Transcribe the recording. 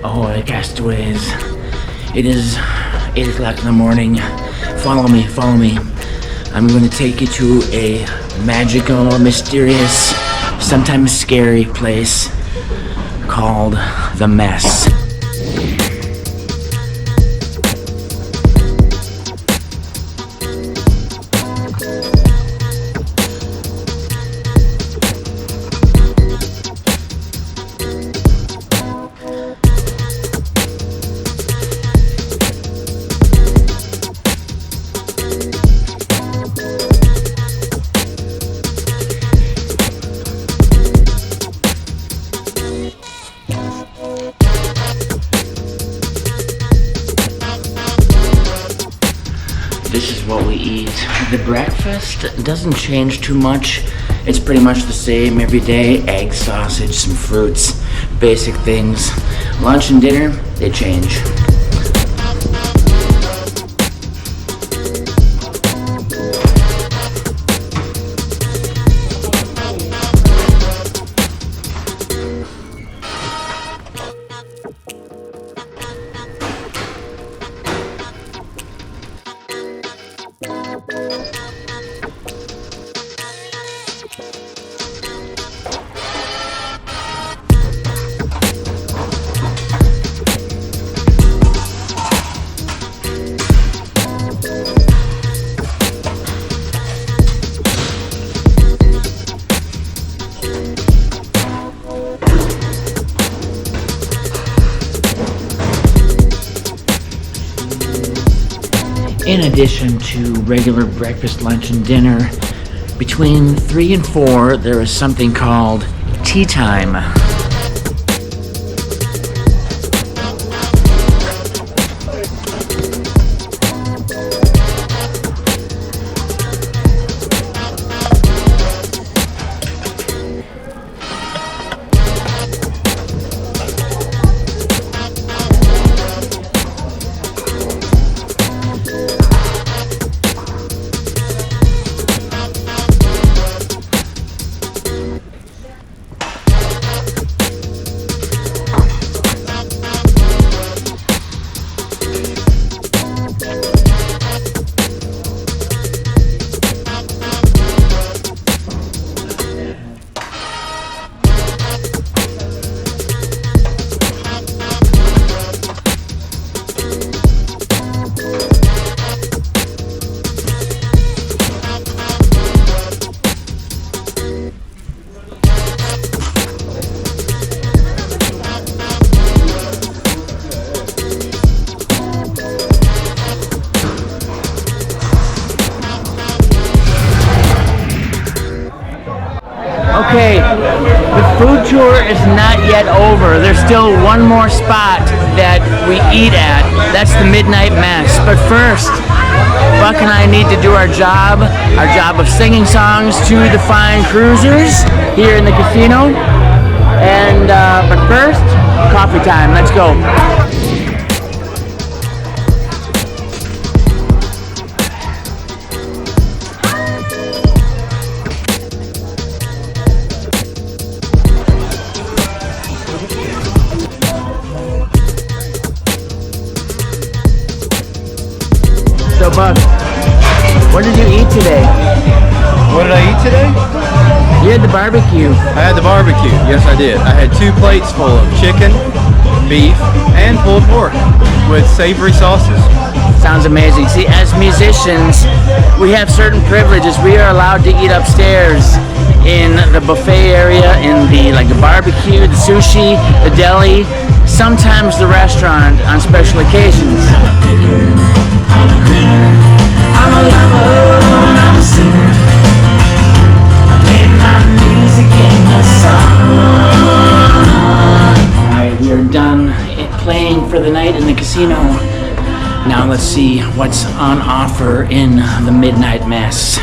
Ahoy, castaways. It is 8 o'clock in the morning. Follow me, follow me. I'm going to take you to a magical, mysterious, sometimes scary place called The Mess. This is what we eat. The breakfast doesn't change too much. It's pretty much the same every day. Egg, sausage, some fruits, basic things. Lunch and dinner, they change. In addition to regular breakfast, lunch, and dinner, between 3 and 4, there is something called tea time. Okay, the food tour is not yet over. There's still one more spot that we eat at. That's the Midnight Mess. But first, Buck and I need to do our job of singing songs to the fine cruisers here in the casino. And but first, coffee time. Let's go. So Buck, what did you eat today? What did I eat today? You had the barbecue. I had the barbecue. Yes, I did. I had 2 plates full of chicken, beef, and pulled pork with savory sauces. Sounds amazing. See, as musicians, we have certain privileges. We are allowed to eat upstairs in the buffet area, in the barbecue, the sushi, the deli, sometimes the restaurant on special occasions. I'm a lover, I'm a singer. I made my music in the sun. Alright, we are done playing for the night in the casino. Now let's see what's on offer in the Midnight Mess.